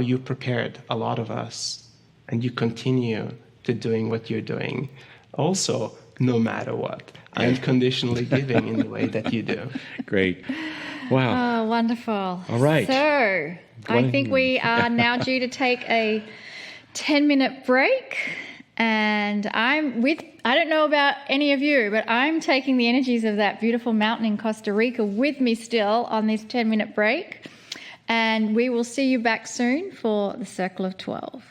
you prepared a lot of us, and you continue to doing what you're doing. Also, no matter what, unconditionally giving in the way that you do. Great. Wow. Oh, wonderful. All right. So I think we are now due to take a 10-minute break. And I don't know about any of you, but I'm taking the energies of that beautiful mountain in Costa Rica with me still on this 10-minute break. And we will see you back soon for the Circle of 12.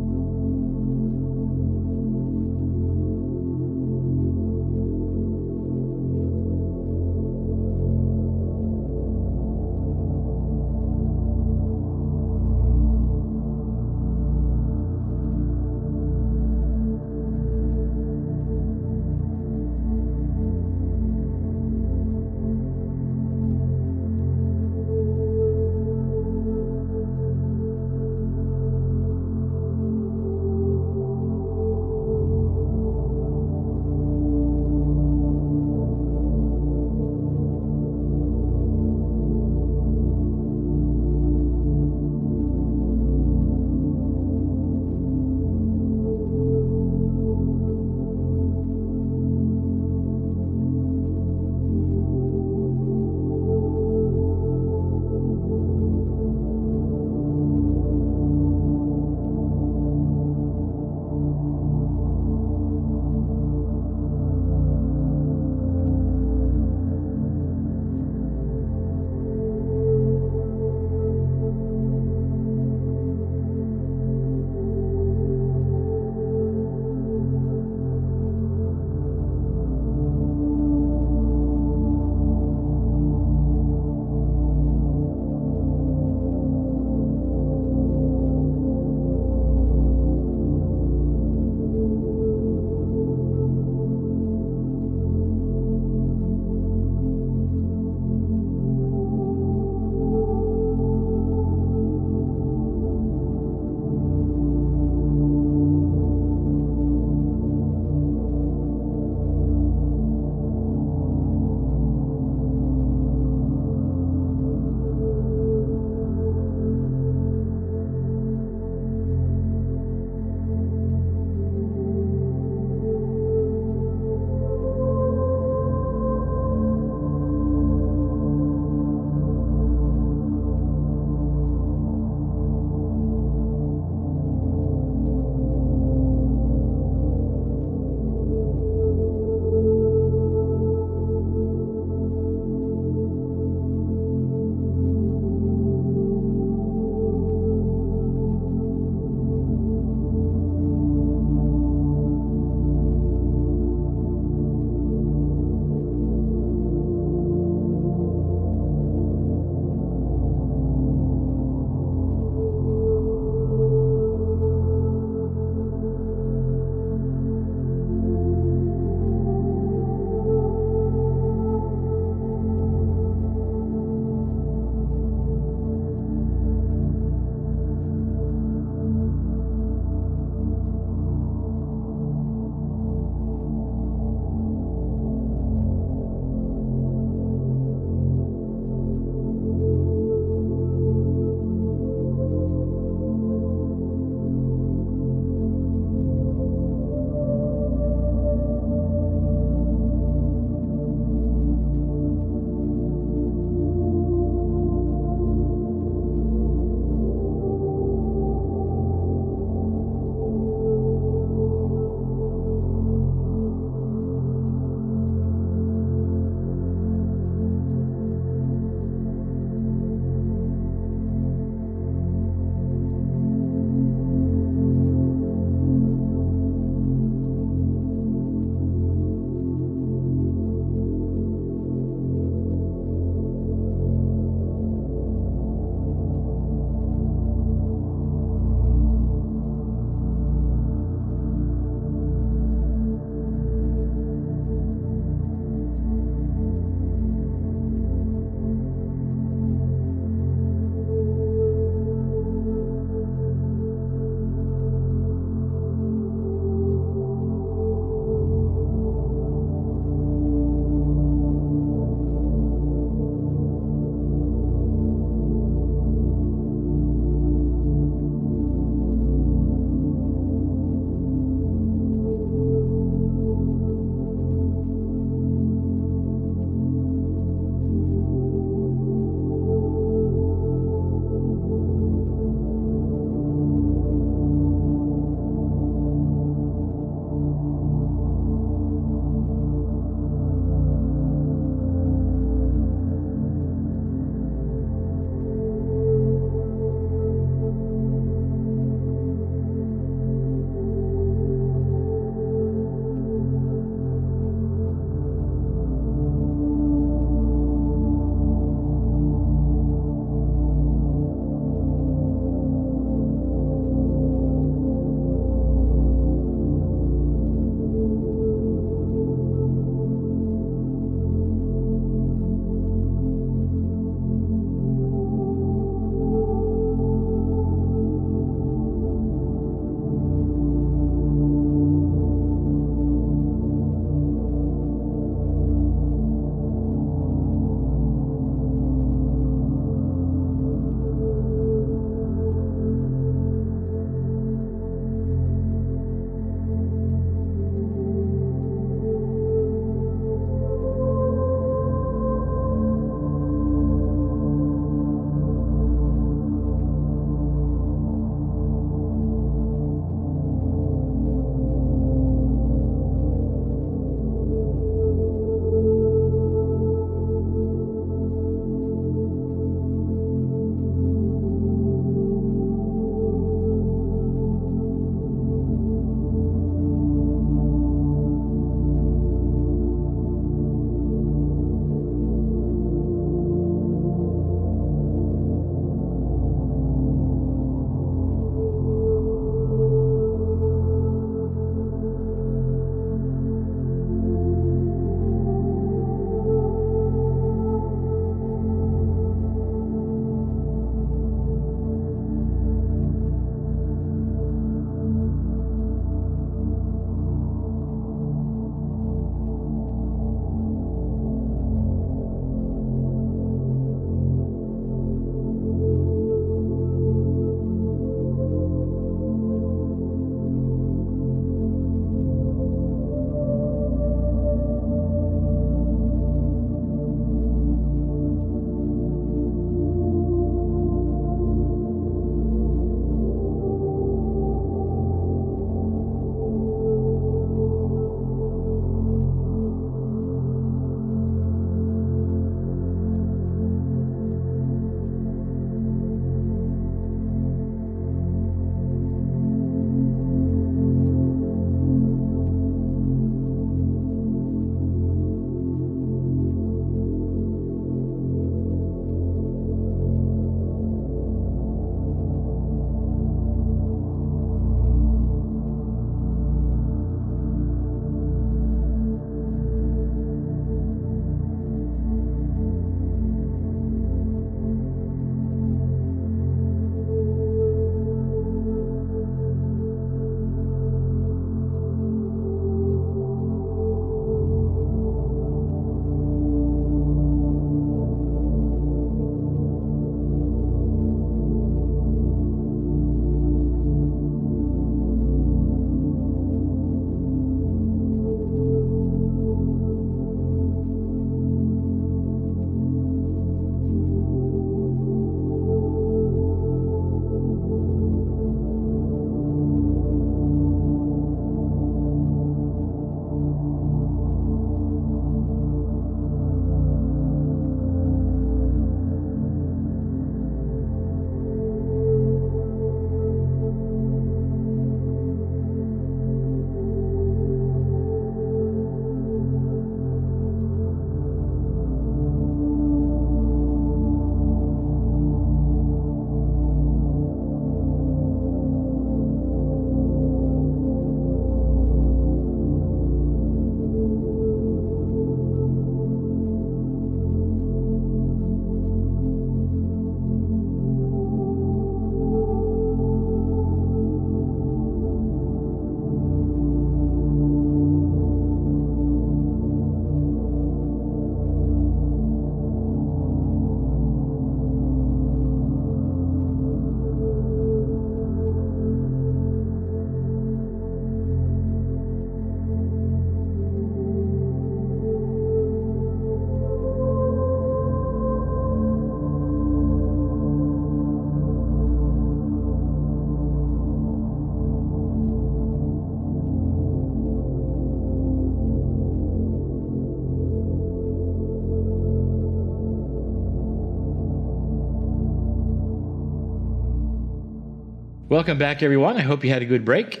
Welcome back, everyone. I hope you had a good break.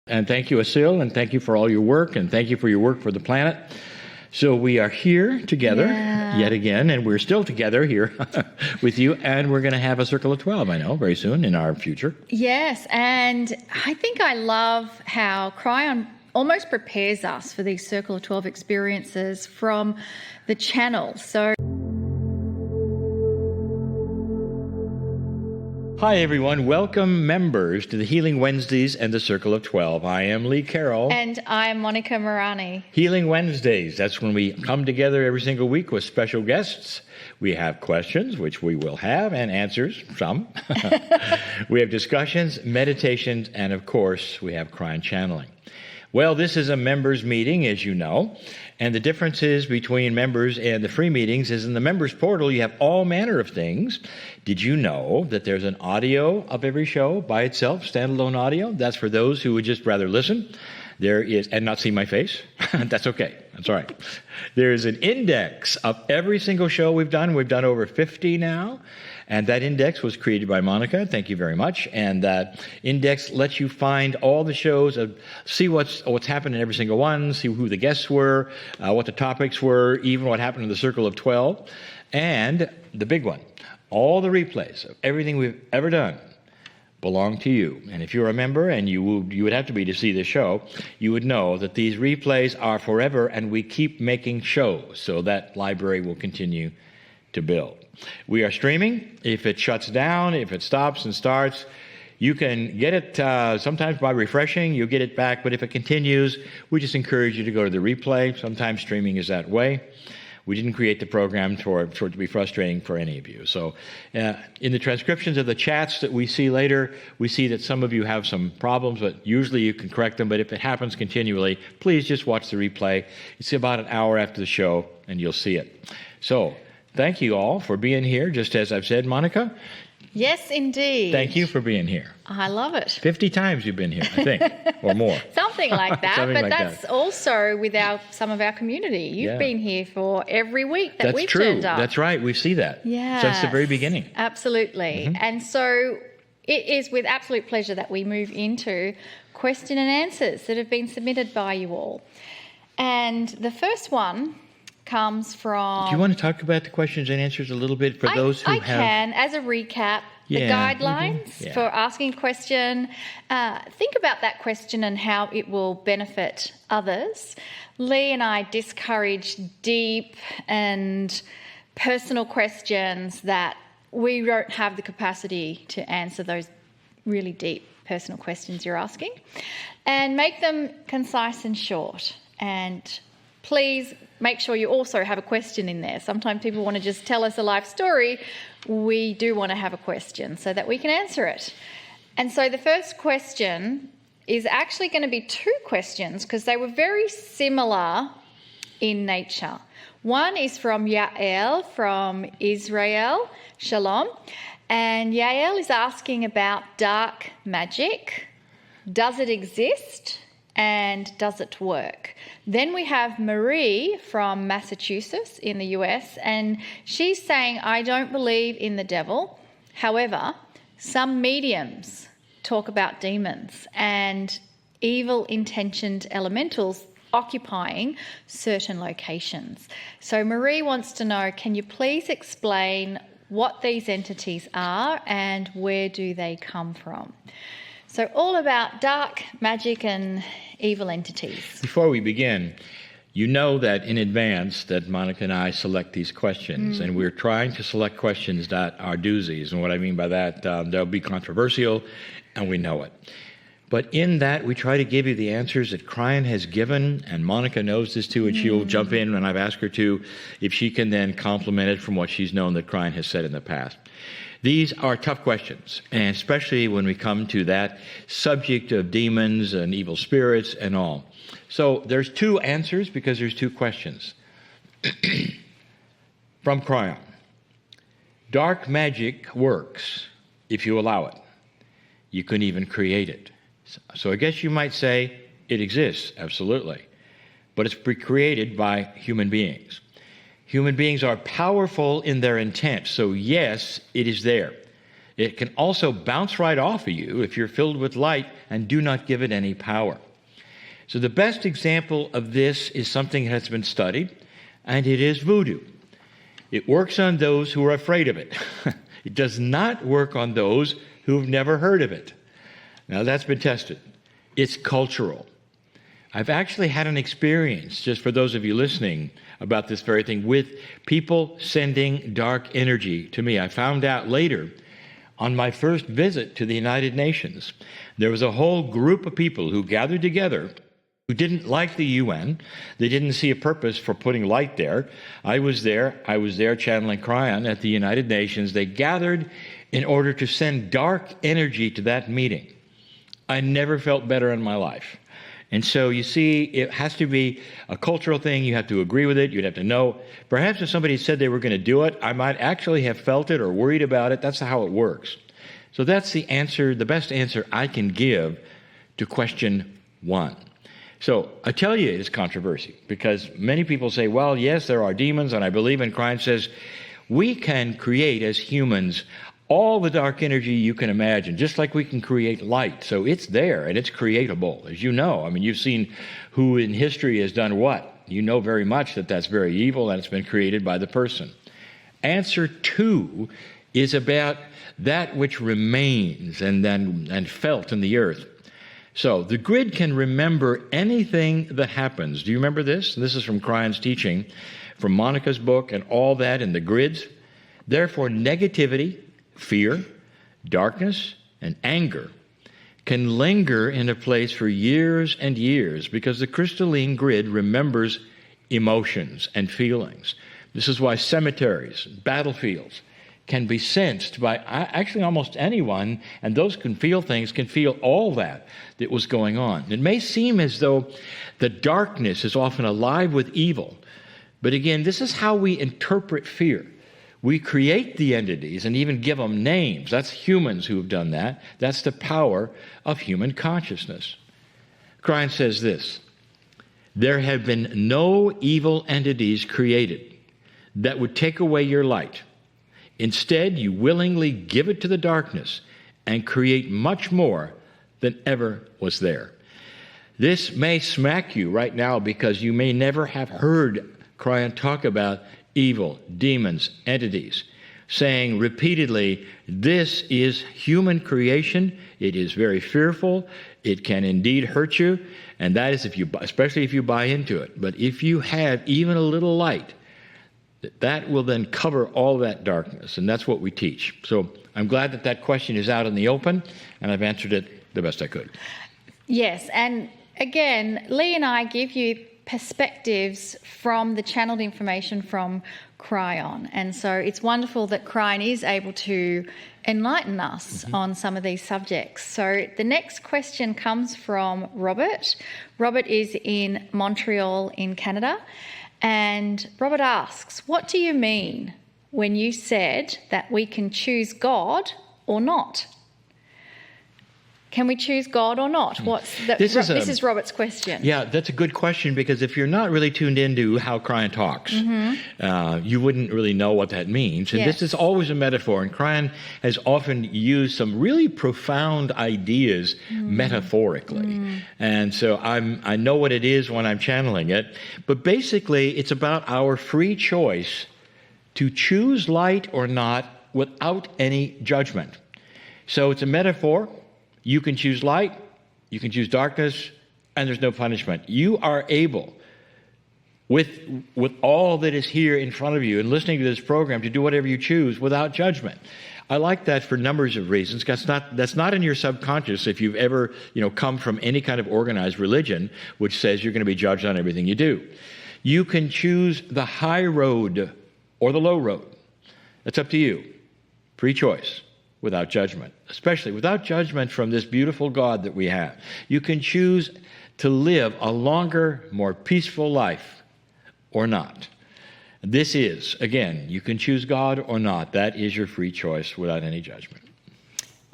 And thank you, Asil, and thank you for all your work, and thank you for your work for the planet. So we are here together yet again, and we're still together here with you, and we're going to have a Circle of 12, I know, very soon in our future. Yes, and I think I love how Kryon almost prepares us for these Circle of 12 experiences from the channel. So Hi, everyone. Welcome, members, to the Healing Wednesdays and the Circle of 12. I am Lee Carroll. And I'm Monica Morani. Healing Wednesdays. That's when we come together every single week with special guests. We have questions, which we will have, and answers, some. We have discussions, meditations, and, of course, we have Kryon channeling. Well, this is a members meeting, as you know, and the differences between members and the free meetings is in the members portal, you have all manner of things. Did you know that there's an audio of every show by itself, standalone audio? That's for those who would just rather listen. There is, and not see my face. That's okay. That's all right. There's an index of every single show we've done. We've done over 50 now. And that index was created by Monica. Thank you very much. And that index lets you find all the shows, see what's happened in every single one, see who the guests were, what the topics were, even what happened in the Circle of 12. And the big one, all the replays of everything we've ever done belong to you. And if you're a member, and you would have to be to see this show, you would know that these replays are forever, and we keep making shows, so that library will continue to build. We are streaming. If it shuts down, if it stops and starts, you can get it sometimes by refreshing. You'll get it back. But if it continues, we just encourage you to go to the replay. Sometimes streaming is that way. We didn't create the program for it to be frustrating for any of you. So in the transcriptions of the chats that we see later, we see that some of you have some problems, but usually you can correct them. But if it happens continually, please just watch the replay. It's about an hour after the show, and you'll see it. So thank you all for being here, just as I've said, Monica. Yes, indeed. Thank you for being here. I love it. 50 times you've been here, I think, or more. Something like that. Something but like that's that. also with some of our community. You've been here for every week that we've turned up. That's right. We see that. Yeah. Since the very beginning. Absolutely. Mm-hmm. And so it is with absolute pleasure that we move into question and answers that have been submitted by you all. And the first one comes from... Do you want to talk about the questions and answers a little bit for those who have... I can, as a recap, the guidelines for asking a question. Think about that question and how it will benefit others. Lee and I discourage deep and personal questions that we don't have the capacity to answer those really deep personal questions you're asking, and make them concise and short. And please make sure you also have a question in there. Sometimes people want to just tell us a life story. We do want to have a question so that we can answer it. And so the first question is actually going to be two questions because they were very similar in nature. One is from Yael from Israel. Shalom. And Yael is asking about dark magic. Does it exist? And does it work? Then we have Marie from Massachusetts in the US, and she's saying, I don't believe in the devil. However, some mediums talk about demons and evil intentioned elementals occupying certain locations. So Marie wants to know, can you please explain what these entities are and where do they come from? So all about dark magic and evil entities. Before we begin, you know that in advance that Monica and I select these questions, and we're trying to select questions that are doozies. And what I mean by that, they'll be controversial, and we know it. But in that, we try to give you the answers that Kryon has given, and Monica knows this too, and she'll jump in when I've asked her to, if she can then complement it from what she's known that Kryon has said in the past. These are tough questions, and especially when we come to that subject of demons and evil spirits and all. So there's two answers because there's two questions. From Kryon. Dark magic works if you allow it. You can even create it. So I guess you might say it exists, absolutely. But it's created by human beings. Human beings are powerful in their intent, so yes, it is there. It can also bounce right off of you if you're filled with light and do not give it any power. So the best example of this is something that has been studied, and it is voodoo. It works on those who are afraid of it. It does not work on those who have never heard of it. Now, that's been tested. It's cultural. I've actually had an experience, just for those of you listening, about this very thing, with people sending dark energy to me. I found out later, on my first visit to the United Nations, there was a whole group of people who gathered together who didn't like the UN. They didn't see a purpose for putting light there. I was there channeling Kryon at the United Nations. They gathered in order to send dark energy to that meeting. I never felt better in my life. And so you see, it has to be a cultural thing. You have to agree with it. You'd have to know. Perhaps if somebody said they were going to do it, I might actually have felt it or worried about it. That's how it works. So that's the answer, the best answer I can give to question 1. So I tell you it's controversy, because many people say, well, yes, there are demons, and I believe in Kryon says we can create as humans all the dark energy you can imagine, just like we can create light. So it's there, and it's creatable, as you know. I mean, you've seen who in history has done what. You know very much that that's very evil, and it's been created by the person. Answer 2 is about that which remains and felt in the earth. So the grid can remember anything that happens. Do you remember this? This is from Kryon's teaching, from Monica's book, and all that in the grids. Therefore, negativity, fear, darkness, and anger can linger in a place for years and years, because the crystalline grid remembers emotions and feelings. This is why cemeteries, battlefields, can be sensed by actually almost anyone, and those can feel things, can feel all that was going on. It may seem as though the darkness is often alive with evil, but again, this is how we interpret fear. We create the entities and even give them names. That's humans who have done that. That's the power of human consciousness. Kryon says this: there have been no evil entities created that would take away your light. Instead, you willingly give it to the darkness and create much more than ever was there. This may smack you right now, because you may never have heard Kryon talk about evil, demons, entities, saying repeatedly, this is human creation. It is very fearful. It can indeed hurt you, and that is especially if you buy into it. But if you have even a little light, that will then cover all that darkness, and that's what we teach. So I'm glad that question is out in the open, and I've answered it the best I could. Yes, and again, Lee and I give you perspectives from the channeled information from Kryon, and so it's wonderful that Kryon is able to enlighten us on some of these subjects. So the next question comes from Robert. Robert is in Montreal in Canada. And Robert asks, what do you mean when you said that we can choose God or not? Can we choose God or not? This is Robert's question. Yeah, that's a good question, because if you're not really tuned into how Kryon talks, you wouldn't really know what that means. And This is always a metaphor, and Kryon has often used some really profound ideas metaphorically. And so I know what it is when I'm channeling it, but basically it's about our free choice to choose light or not without any judgment. So it's a metaphor. You can choose light, you can choose darkness, and there's no punishment. You are able, with all that is here in front of you and listening to this program, to do whatever you choose without judgment. I like that for numbers of reasons. That's not in your subconscious if you've ever come from any kind of organized religion which says you're going to be judged on everything you do. You can choose the high road or the low road. That's up to you. Free choice. Without judgment, especially without judgment from this beautiful God that we have. You can choose to live a longer, more peaceful life or not. This is, again, you can choose God or not. That is your free choice without any judgment.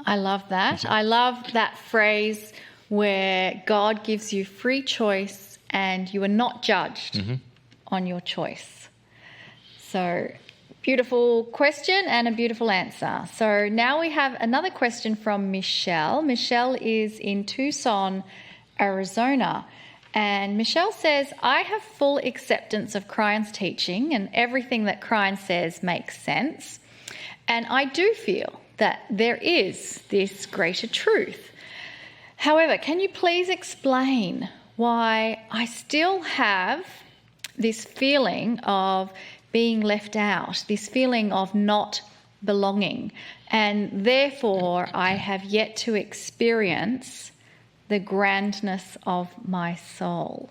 I love that. I love that phrase where God gives you free choice and you are not judged on your choice. So Beautiful question and a beautiful answer. So now we have another question from Michelle. Michelle is in Tucson, Arizona. And Michelle says, I have full acceptance of Kryon's teaching and everything that Kryon says makes sense. And I do feel that there is this greater truth. However, can you please explain why I still have this feeling of being left out, this feeling of not belonging, and therefore I have yet to experience the grandness of my soul?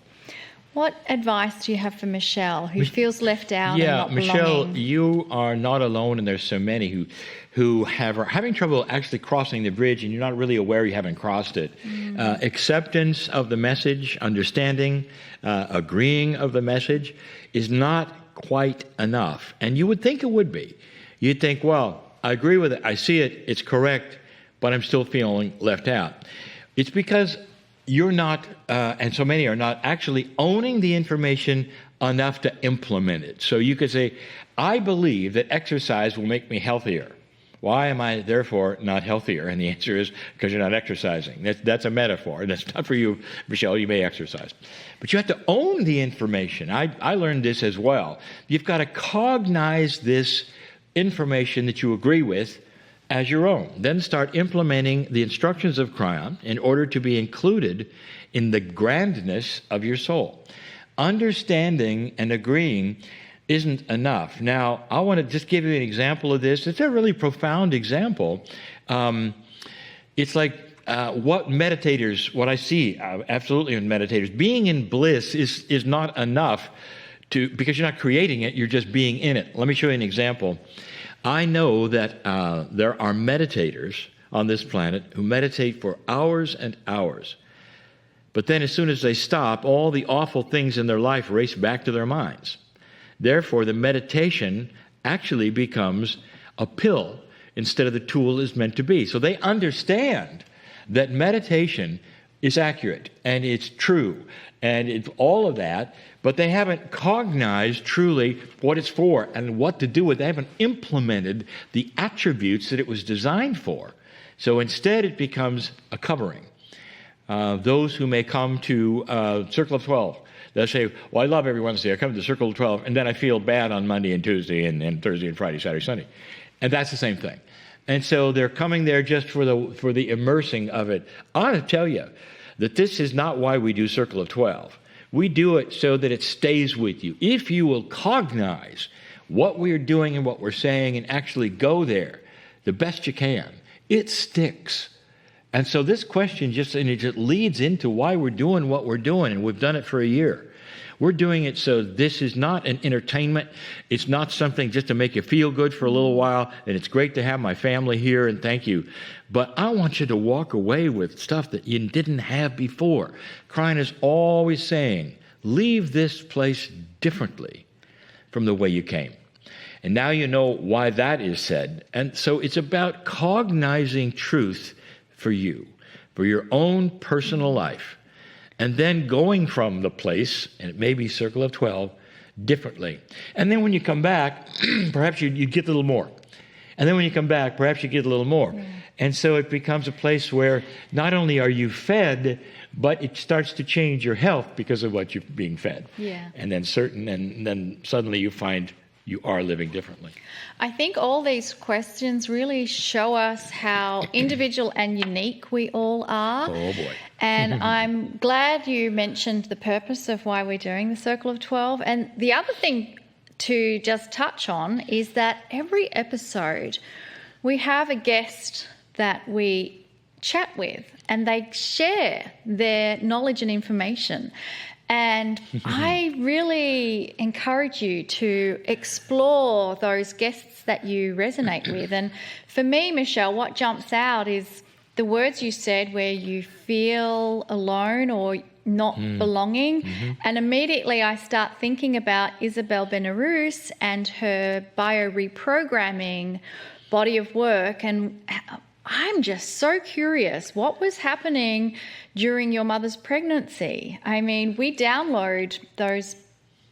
What advice do you have for Michelle, who feels left out and not belonging? Michelle, you are not alone, and there's so many who are having trouble actually crossing the bridge, and you're not really aware you haven't crossed it. Acceptance of the message, understanding, agreeing of the message is not quite enough. And you would think it would be. You'd think, well, I agree with it, I see it, it's correct, but I'm still feeling left out. It's because you're not, and so many are not, actually owning the information enough to implement it. So you could say, I believe that exercise will make me healthier. Why am I therefore not healthier? And the answer is because you're not exercising. That's a metaphor. That's not for you, Michelle. You may exercise. But you have to own the information. I learned this as well. You've got to cognize this information that you agree with as your own. Then start implementing the instructions of Kryon in order to be included in the grandness of your soul. Understanding and agreeing isn't enough. Now, I want to just give you an example of this. It's a really profound example. It's like what I see absolutely in meditators, being in bliss is not enough because you're not creating it, you're just being in it. Let me show you an example. I know that there are meditators on this planet who meditate for hours and hours. But then as soon as they stop, all the awful things in their life race back to their minds. Therefore, the meditation actually becomes a pill instead of the tool it's meant to be. So they understand that meditation is accurate and it's true and it's all of that, but they haven't cognized truly what it's for and what to do with it. They haven't implemented the attributes that it was designed for. So instead, it becomes a covering. Those who may come to Circle of 12, they'll say, well, I love every Wednesday. I come to the Circle of 12, and then I feel bad on Monday and Tuesday and Thursday and Friday, Saturday, Sunday. And that's the same thing. And so they're coming there just for the immersing of it. I want to tell you that this is not why we do Circle of 12. We do it so that it stays with you. If you will cognize what we're doing and what we're saying and actually go there the best you can, it sticks. And so this question just leads into why we're doing what we're doing, and we've done it for a year. We're doing it so this is not an entertainment. It's not something just to make you feel good for a little while, and it's great to have my family here, and thank you. But I want you to walk away with stuff that you didn't have before. Kryon is always saying, leave this place differently from the way you came. And now you know why that is said. And so it's about cognizing truth for you, for your own personal life, and then going from the place, and it may be Circle of 12, differently. And then when you come back, perhaps you get a little more. And then when you come back, perhaps you get a little more. Yeah. And so it becomes a place where not only are you fed, but it starts to change your health because of what you're being fed. Yeah. And then suddenly you find you are living differently. I think all these questions really show us how individual and unique we all are. Oh, boy. And I'm glad you mentioned the purpose of why we're doing the Circle of 12. And the other thing to just touch on is that every episode we have a guest that we chat with, and they share their knowledge and information. And I really encourage you to explore those guests that you resonate with. And for me, Michelle, what jumps out is the words you said where you feel alone or not belonging. Mm-hmm. And immediately I start thinking about Isabel Benarus and her bioreprogramming body of work. And I'm just so curious, what was happening during your mother's pregnancy? I mean, we download those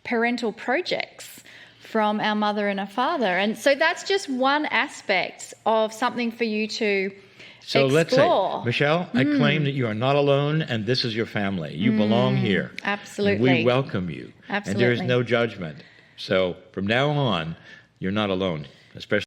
parental projects from our mother and our father. And so that's just one aspect of something for you to So explore. let's say, Michelle, I claim that you are not alone and this is your family. You belong here. Absolutely. And we welcome you. Absolutely. And there is no judgment. So from now on, you're not alone, especially